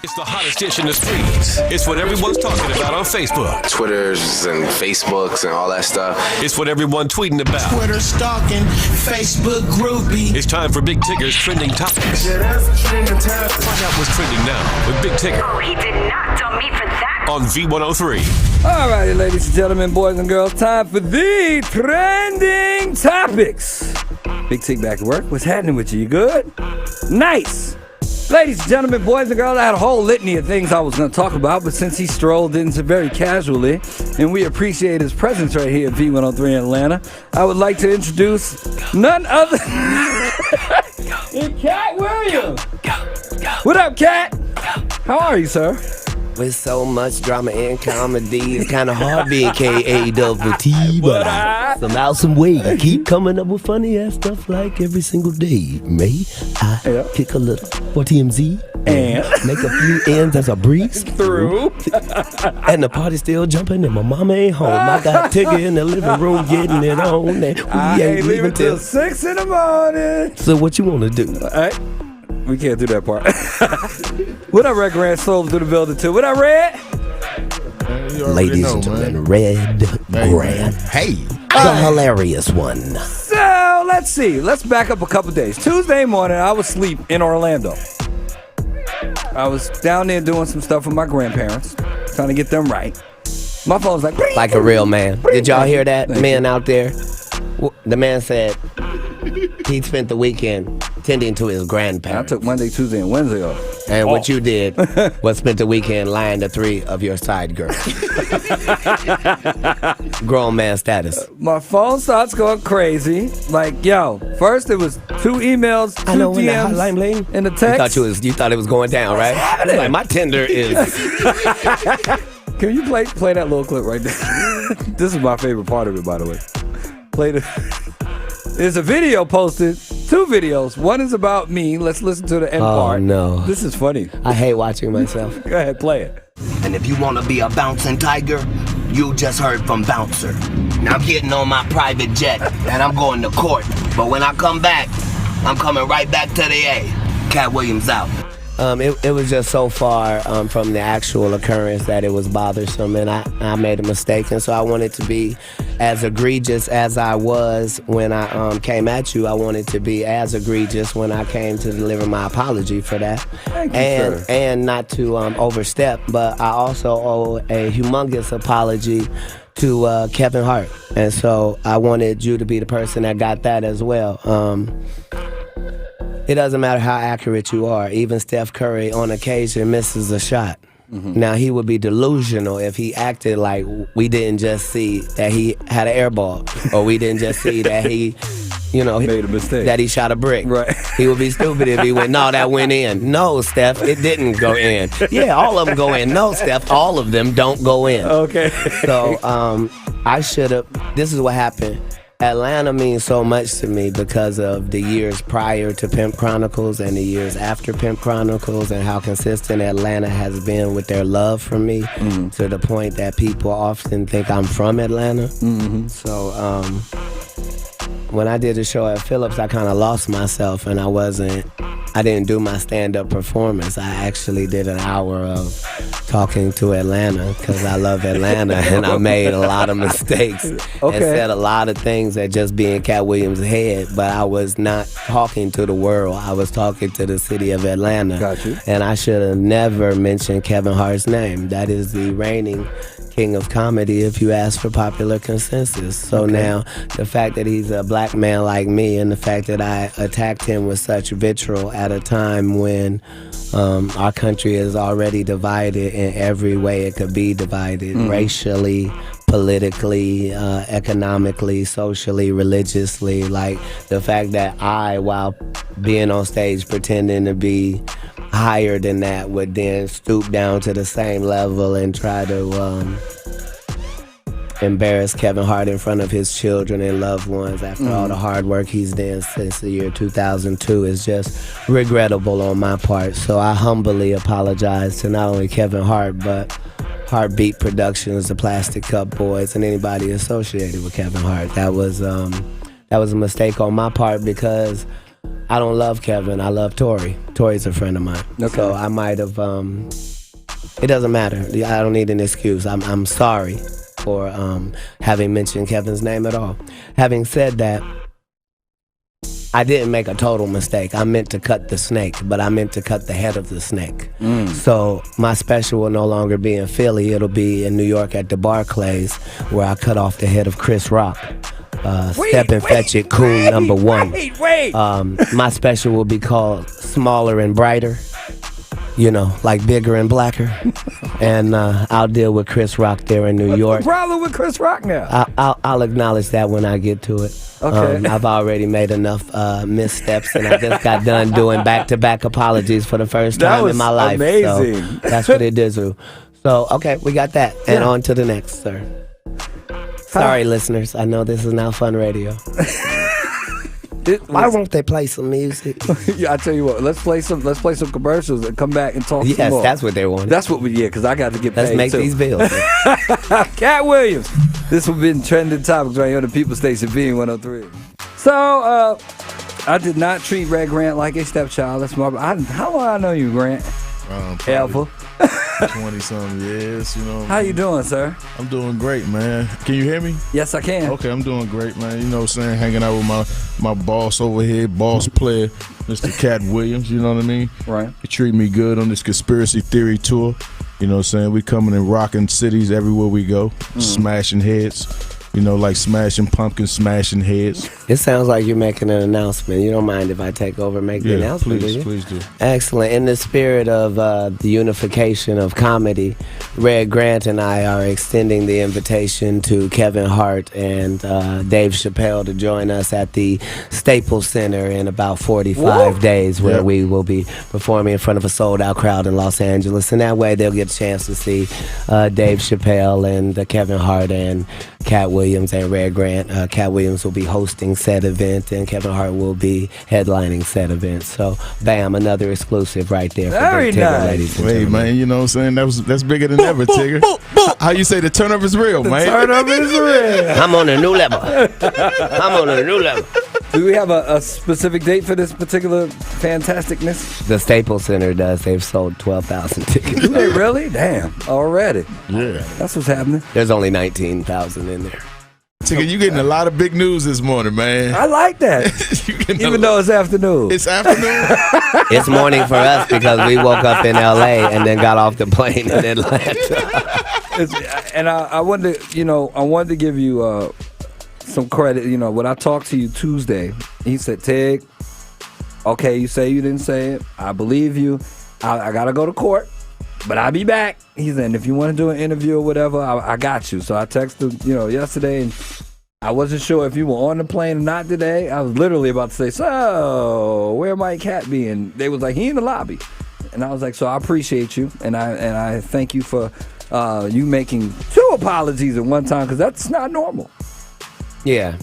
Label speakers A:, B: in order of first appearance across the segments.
A: It's the hottest dish in the streets. It's what everyone's talking about on Facebook.
B: Twitters and Facebooks and all that stuff.
A: It's what everyone's tweeting about.
C: Twitter stalking, Facebook groupie.
A: It's time for Big Tigger's trending topics. Find out what's trending now with Big Tigger.
D: Oh, he did not dump me for that.
A: On V103.
E: All righty, ladies and gentlemen, boys and girls, time for the trending topics. Big Tig back at work. What's happening with you? You good? Nice. Ladies and gentlemen, boys and girls, I had a whole litany of things I was going to talk about, but since he strolled in so very casually, and we appreciate his presence right here at V103 in Atlanta, I would like to introduce none other than Katt Williams. What up, Katt? How are you, sir?
F: With so much drama and comedy, it's kind of hard being K-A-double-T, but somehow, some way, I keep coming up with funny ass stuff like every single day. May I kick a little for TMZ and make a few ends as I breeze through? And the party's still jumping and my mama ain't home. I got Tigger in the living room getting it on, and we ain't leaving till
E: 6 in the morning.
F: So what you want to do?
E: All right. We can't do that part. What up, Red Grand Soul through the building, too? What up, Red?
F: Ladies and gentlemen, Red Grand.
G: Hey.
F: The hilarious one.
E: So, let's see. Let's back up a couple days. Tuesday morning, I was asleep in Orlando. I was down there doing some stuff with my grandparents, trying to get them right. My phone's like
F: a real man. Did y'all hear that, man out there? The man said he spent the weekend tending to his grandparents.
E: I took Monday, Tuesday, and Wednesday off.
F: And what you did was spent the weekend lying to 3 of your side girls. Grown man status.
E: My phone starts going crazy. Like, yo, first it was 2 emails, 2 DMs, and the text.
F: You thought it was going down, right? Like, my Tinder is...
E: Can you play that little clip right there? This is my favorite part of it, by the way. There's a video posted, 2 videos. One is about me. Let's listen to the end part.
F: Oh, no.
E: This is funny.
F: I hate watching myself.
E: Go ahead, play it.
H: And if you want to be a bouncing tiger, you just heard from Bouncer. Now I'm getting on my private jet, and I'm going to court. But when I come back, I'm coming right back to the A. Katt Williams out.
F: It was just so far from the actual occurrence that it was bothersome, and I made a mistake, and so I wanted to be as egregious as I was when I came at you. I wanted to be as egregious when I came to deliver my apology for that.
E: Thank you, sir.
F: And not to overstep, but I also owe a humongous apology to Kevin Hart, and so I wanted you to be the person that got that as well. It doesn't matter how accurate you are. Even Steph Curry on occasion misses a shot. Mm-hmm. Now, he would be delusional if he acted like we didn't just see that he had an air ball, or we didn't just see that he,
E: made a mistake,
F: that he shot a brick.
E: Right.
F: He would be stupid if he went, no, that went in. No, Steph, it didn't go in. Yeah, all of them go in. No, Steph, all of them don't go in.
E: Okay.
F: So I should have, this is what happened. Atlanta means so much to me because of the years prior to Pimp Chronicles and the years after Pimp Chronicles, and how consistent Atlanta has been with their love for me, to the point that people often think I'm from Atlanta. Mm-hmm. So when I did the show at Phillips, I kind of lost myself, and I didn't do my stand-up performance. I actually did an hour of talking to Atlanta because I love Atlanta, and I made a lot of mistakes and said a lot of things that just be in Katt Williams' head, but I was not talking to the world. I was talking to the city of Atlanta.
E: Got you.
F: And I should have never mentioned Kevin Hart's name. That is the reigning king of comedy if you ask for popular consensus. So now the fact that he's a black man like me, and the fact that I attacked him with such vitriol at a time when our country is already divided in every way it could be divided, racially, politically, economically, socially, religiously. Like, the fact that I, while being on stage pretending to be higher than that, would then stoop down to the same level and try to embarrass Kevin Hart in front of his children and loved ones after all the hard work he's done since the year 2002 is just regrettable on my part. So I humbly apologize to not only Kevin Hart, but Heartbeat Productions, the Plastic Cup Boys, and anybody associated with Kevin Hart. That was a mistake on my part, because I don't love Kevin. I love Tori. Tori's a friend of mine.
E: Okay.
F: So I might have. It doesn't matter. I don't need an excuse. I'm sorry for having mentioned Kevin's name at all. Having said that, I didn't make a total mistake. I meant to cut the snake, but I meant to cut the head of the snake. So my special will no longer be in Philly. It'll be in New York at the Barclays, where I cut off the head of Chris Rock. Step and Fetch It, Coon number 1.
E: Wait.
F: My special will be called Smaller and Brighter. You know, like bigger and blacker. And I'll deal with Chris Rock there in New York.
E: What's the problem with Chris Rock now?
F: I'll acknowledge that when I get to it.
E: Okay.
F: I've already made enough missteps, and I just got done doing back-to-back apologies for the first
E: That
F: time
E: was
F: in my life.
E: amazing.
F: So that's what it is. So, okay, we got that. And on to the next, sir. Sorry, listeners. I know this is now fun radio. Why won't they play some music?
E: Yeah, I tell you what. Let's play some commercials and come back and talk some
F: Yes,
E: more.
F: that's what they want.
E: That's what because I got to get
F: Let's
E: paid
F: make
E: too.
F: these bills.
E: Katt Williams. This has been Trending Topics right here on the People Station, Being 103. So, I did not treat Red Grant like a stepchild. That's my. How long I know you, Grant? Alpha.
G: 20-something years, you know.
E: How you doing, sir?
G: I'm doing great, man. Can you hear me?
E: Yes, I can.
G: Okay, I'm doing great, man. You know what I'm saying? Hanging out with my boss over here, boss player, Mr. Katt Williams, you know what I mean?
E: Right.
G: He treat me good on this conspiracy theory tour. You know what I'm saying? We coming and rocking cities everywhere we go, smashing heads. You know, like smashing pumpkins, smashing heads.
F: It sounds like you're making an announcement. You don't mind if I take over and make the announcement, do you?
G: Please do.
F: Excellent. In the spirit of the unification of comedy, Red Grant and I are extending the invitation to Kevin Hart and Dave Chappelle to join us at the Staples Center in about 45 days, where we will be performing in front of a sold-out crowd in Los Angeles. And that way they'll get a chance to see Dave Chappelle and Kevin Hart and Katt Williams and Red Grant. Katt Williams will be hosting said event, and Kevin Hart will be headlining said event. So, bam, another exclusive right there.
E: Very
F: for Big Tigger,
E: nice.
F: ladies and
G: Hey,
F: gentlemen.
G: man, you know what I'm saying? That's bigger than ever, Tigger. How you say the turn up is real, man?
E: Turn up is real.
F: I'm on a new level. I'm on a new level.
E: Do we have a specific date for this particular fantasticness?
F: The Staples Center does. They've sold 12,000 tickets.
E: Do they really? Damn, already.
G: Yeah.
E: That's what's happening.
F: There's only 19,000 in there.
G: Tigger, you getting a lot of big news this morning, man.
E: I like that.
G: You getting
E: Even though it's afternoon.
G: it's afternoon.
F: It's morning for us because we woke up in L.A. and then got off the plane in Atlanta.
E: And I wanted to give you some credit. You know, when I talked to you Tuesday, he said, Tig, okay, you say you didn't say it. I believe you. I got to go to court, but I'll be back. He said, if you want to do an interview or whatever, I got you. So I texted, yesterday, and I wasn't sure if you were on the plane or not today. I was literally about to say, so where might Katt be? And they was like, he in the lobby. And I was like, so I appreciate you, and I thank you for you making 2 apologies at one time, because that's not normal.
F: Yeah.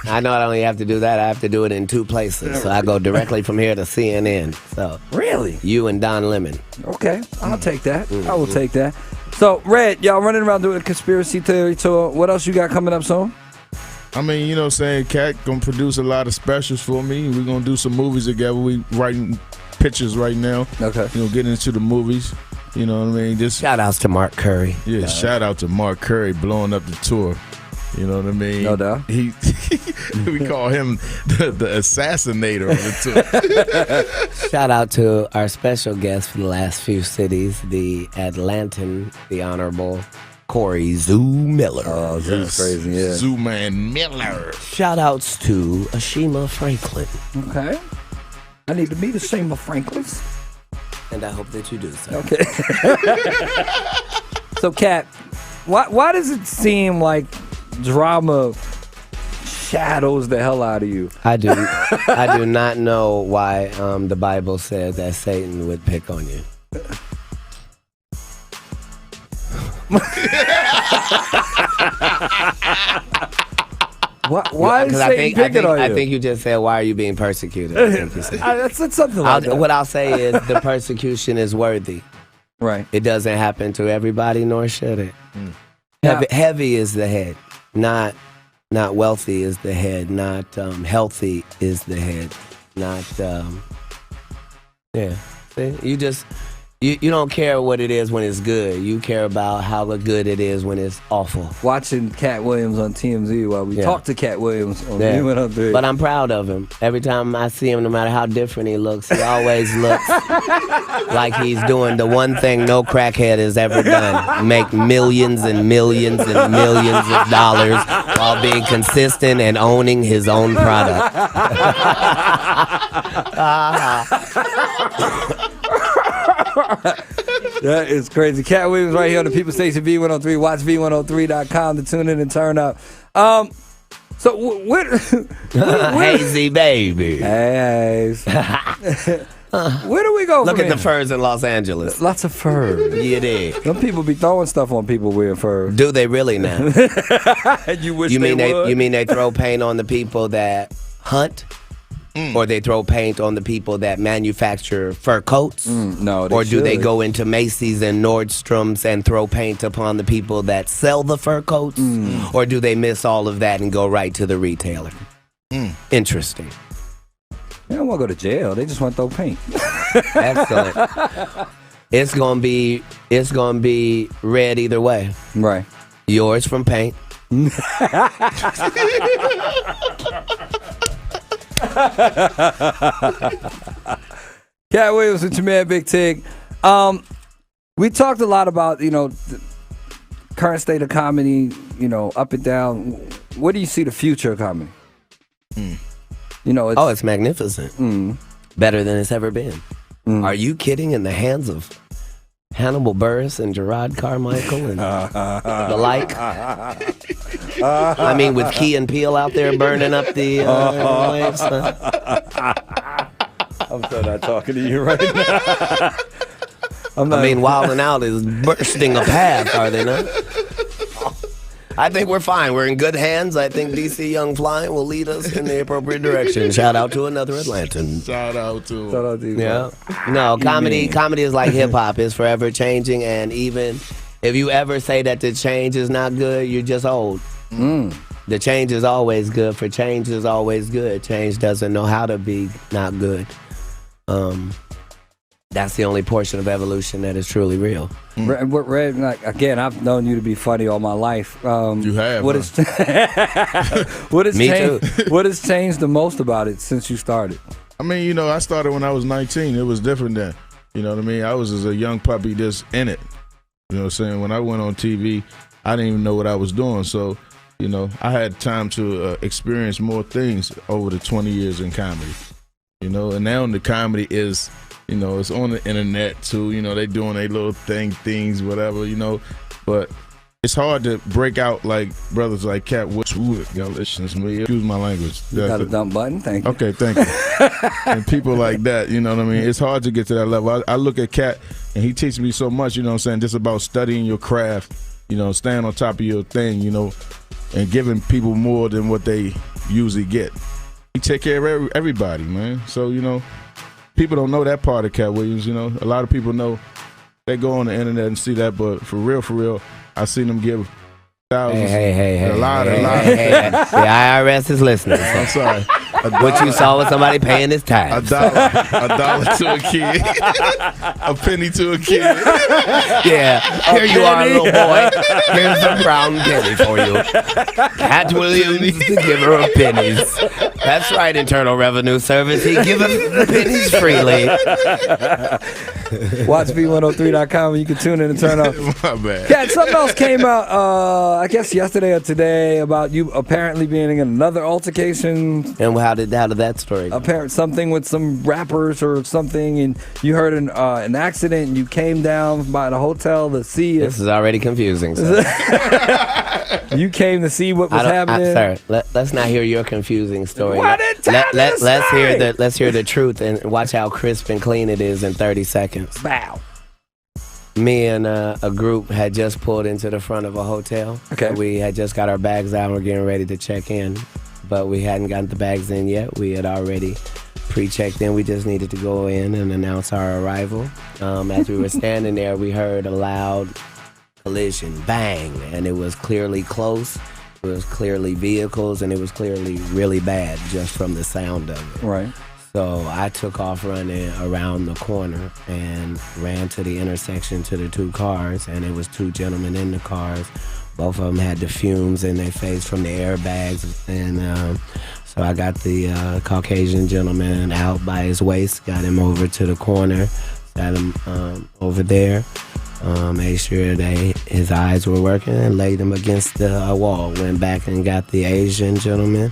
F: I not only have to do that, I have to do it in 2 places. So I go directly from here to CNN. So
E: Really?
F: you and Don Lemon.
E: Okay, I'll take that. I will take that. So, Red, y'all running around doing a conspiracy theory tour. What else you got coming up soon?
G: I mean, you know what I'm saying? Katt gonna produce a lot of specials for me. We're gonna do some movies together. We writing pictures right now.
E: Okay.
G: You know, getting into the movies. You know what I mean? Just
F: Shout outs to Mark Curry.
G: yeah, shout out to Mark Curry blowing up the tour. You know what I mean?
E: No doubt.
G: We call him the assassinator of the tour.
F: Shout out to our special guest for the last few cities, the Atlantan, the Honorable Corey Zoo Miller.
E: Oh, that's crazy, yeah.
G: Zooman Miller.
F: Shout outs to Ashima Franklin.
E: Okay. I need to meet the Shema Franklins.
F: And I hope that you do so.
E: Okay. So, Katt, why does it seem like drama shadows the hell out of you?
F: I do not know why the Bible says that Satan would pick on you.
E: Why is Satan picking on you?
F: I think you just said, why are you being persecuted? I think you said.
E: That's something like that.
F: What I'll say is the persecution is worthy.
E: Right.
F: It doesn't happen to everybody, nor should it. Heavy is the head, not wealthy is the head, not healthy is the head, not. Yeah, see, you just you don't care what it is when it's good. You care about how good it is when it's awful.
E: Watching Katt Williams on TMZ while we talk to Katt Williams on V103.
F: But I'm proud of him. Every time I see him, no matter how different he looks, he always looks like he's doing the one thing no crackhead has ever done: make millions and millions and millions of dollars while being consistent and owning his own product.
E: That is crazy. Katt Williams right here on the People Station V103. Watch V103.com to tune in and turn up. So what?
F: Hazy baby.
E: Hey. Where do we go?
F: Look
E: from
F: at
E: here?
F: the furs in Los Angeles.
E: Lots of furs.
F: You dig?
E: Some people be throwing stuff on people wearing furs.
F: Do they really now?
E: You wish
F: You mean
E: they would?
F: you mean they throw paint on the people that hunt? Or they throw paint on the people that manufacture fur coats?
E: No, they
F: Or do they
E: should.
F: go into Macy's and Nordstrom's and throw paint upon the people that sell the fur coats? Or do they miss all of that and go right to the retailer? Interesting.
E: They don't want to go to jail. They just want to throw paint.
F: Excellent. It's gonna be red either way.
E: Right.
F: Yours from paint.
E: Katt Williams with your man Big Tig. We talked a lot about, the current state of comedy, up and down. What do you see the future of comedy?
F: It's magnificent. Better than it's ever been. Are you kidding? In the hands of Hannibal Buress and Gerard Carmichael and the like. I mean, with Key and Peele out there burning up the waves.
E: I'm still not talking to you right now.
F: Wild and Out is bursting a path, are they not? I think we're fine. We're in good hands. I think DC Young Flying will lead us in the appropriate direction. Shout out to another Atlantan.
G: Shout out to
F: Yeah. No, comedy is like hip hop. It's forever changing, and even if you ever say that the change is not good, you're just old. The change is always good, for change is always good. Change doesn't know how to be not good. That's the only portion of evolution that is truly real.
E: Red, again, I've known you to be funny all my life.
G: You have.
E: What has
F: Me too.
E: What has changed the most about it since you started?
G: I started when I was 19. It was different then. You know what I mean? I was as a young puppy just in it. You know what I'm saying? When I went on TV, I didn't even know what I was doing. So, I had time to experience more things over the 20 years in comedy. And now the comedy is... it's on the internet too. They doing their little things, whatever. But it's hard to break out like brothers like Katt. Excuse my language.
E: You got a dumb button. Thank you.
G: Okay, thank you. And people like that. You know what I mean? It's hard to get to that level. I look at Katt and he teaches me so much. You know what I'm saying? Just about studying your craft. Staying on top of your thing. And giving people more than what they usually get. He take care of everybody, man. So people don't know that part of Katt Williams, A lot of people know, they go on the internet and see that, but for real, I seen them give thousands.
F: Hey.
G: A lot.
F: The IRS is listening.
G: I'm sorry.
F: What you saw was somebody paying his tithes.
G: $1 to a kid. A penny to a kid.
F: Yeah. Here you are, little boy. Here's a brown penny for you. Katt Williams, the giver of pennies. That's right, Internal Revenue Service. He giveth the pennies freely.
E: Watch V103.com and you can tune in and turn up.
G: My bad.
E: Katt, something else came out, I guess yesterday or today, about you apparently being in another altercation.
F: And how did that story go?
E: Something with some rappers or something, and you heard an accident and you came down by the hotel to see it.
F: This is already confusing. Sir.
E: You came to see what was happening.
F: Sir, let's not hear your confusing story.
E: Let's
F: hear the truth and watch how crisp and clean it is in 30 seconds.
E: Bow.
F: Me and a group had just pulled into the front of a hotel.
E: Okay.
F: We had just got our bags out and we're getting ready to check in, but we hadn't gotten the bags in yet. We had already pre-checked in. We just needed to go in and announce our arrival. As we were standing there, we heard a loud collision, bang, and it was clearly close. It was clearly vehicles, and it was clearly really bad just from the sound of it.
E: Right.
F: So I took off running around the corner and ran to the intersection to the two cars, and it was two gentlemen in the cars. Both of them had the fumes in their face from the airbags, and so I got the Caucasian gentleman out by his waist, got him over to the corner, got him over there, made sure that his eyes were working, and laid him against the wall. Went back and got the Asian gentleman,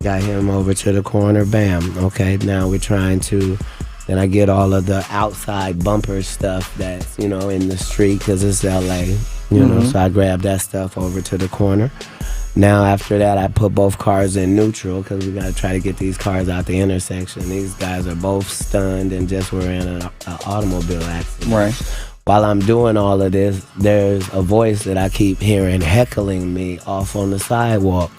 F: got him over to the corner, bam. Okay, now we're trying to, then I get all of the outside bumper stuff that's, in the street, because it's LA, so I grab that stuff over to the corner. Now after that, I put both cars in neutral, because we got to try to get these cars out the intersection. These guys are both stunned and just were in an automobile accident.
E: Right.
F: While I'm doing all of this, there's a voice that I keep hearing heckling me off on the sidewalk.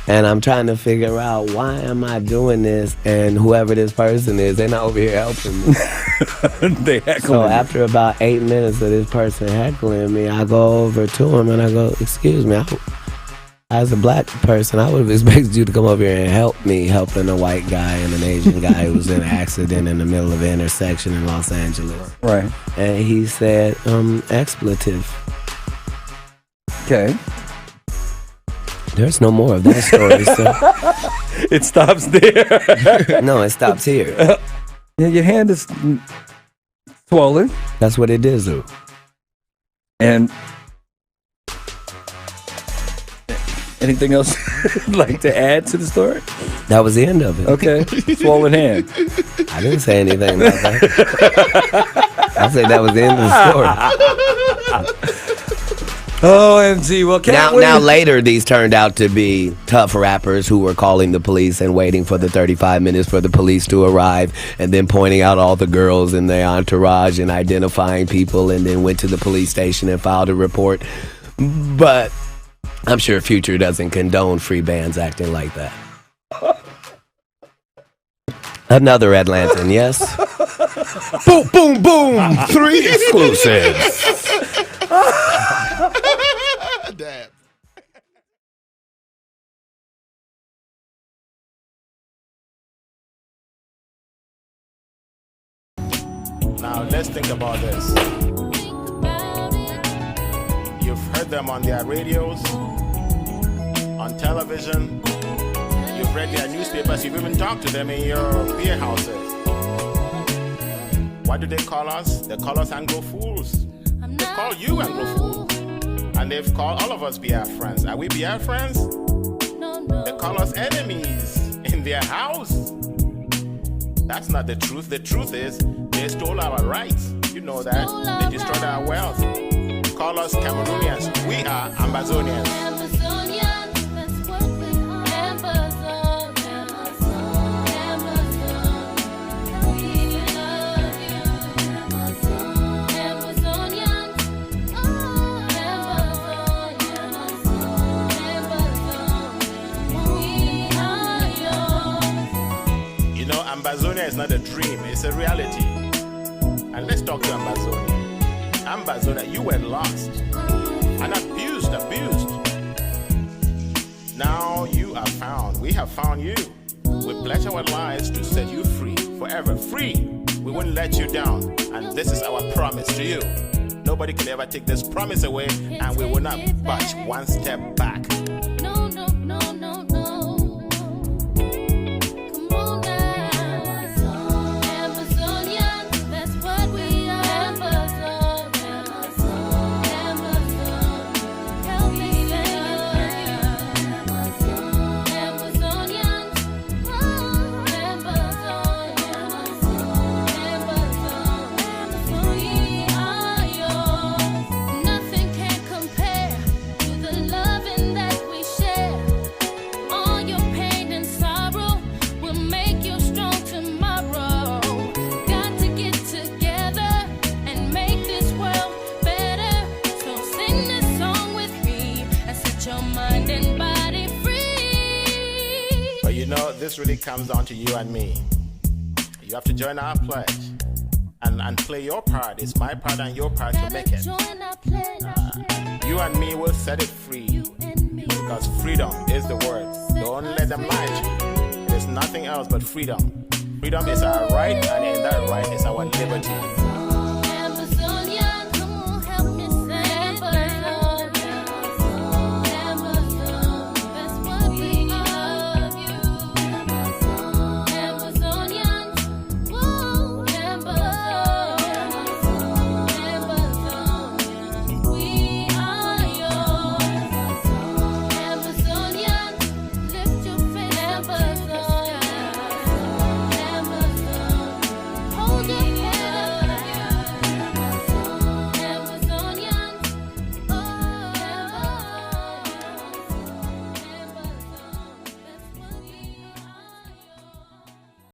F: And I'm trying to figure out, why am I doing this? And whoever this person is, they're not over here helping me.
E: They heckling.
F: So after about 8 minutes of this person heckling me, I go over to him and I go, excuse me, as a black person, I would have expected you to come over here and help me, helping a white guy and an Asian guy who was in an accident in the middle of an intersection in Los Angeles.
E: Right.
F: And he said, expletive.
E: Okay.
F: There's no more of that story, so.
E: It stops there.
F: No, it stops here.
E: Yeah, your hand is swollen.
F: That's what it is, though.
E: And anything else you'd like to add to the story?
F: That was the end of it.
E: Okay. Swollen hand.
F: I didn't say anything about that. I said that was the end of the story.
E: OMG. Well,
F: now later, these turned out to be tough rappers who were calling the police and waiting for the 35 minutes for the police to arrive, and then pointing out all the girls in their entourage and identifying people, and then went to the police station and filed a report. But I'm sure Future doesn't condone free bands acting like that. Another Atlantan, yes? Boom, boom, boom! 3 exclusives.
G: Damn.
I: Now let's think about this. You've heard them on their radios, on television, you've read their newspapers, you've even talked to them in your beer houses. What do they call us? They call us Anglo fools. They call you Anglo fools. And they've called all of us BR friends. Are we BR friends? They call us enemies in their house. That's not the truth. The truth is they stole our rights. You know that. They destroyed our wealth. Call us Cameroonians. We are Ambazonians. Ambazonia is not a dream, it's a reality. And let's talk to Ambazonia. Ambazonia, you were lost and abused. Now you are found. We have found you. We pledge our lives to set you free, forever free. We won't let you down. And this is our promise to you. Nobody can ever take this promise away, and we will not budge one step back. This really comes down to you and me. You have to join our pledge and play your part. It's my part and your part to make it. You and me will set it free, because freedom is the word. Don't let them lie to you. It nothing else but freedom. Freedom is our right, and in that right is our liberty.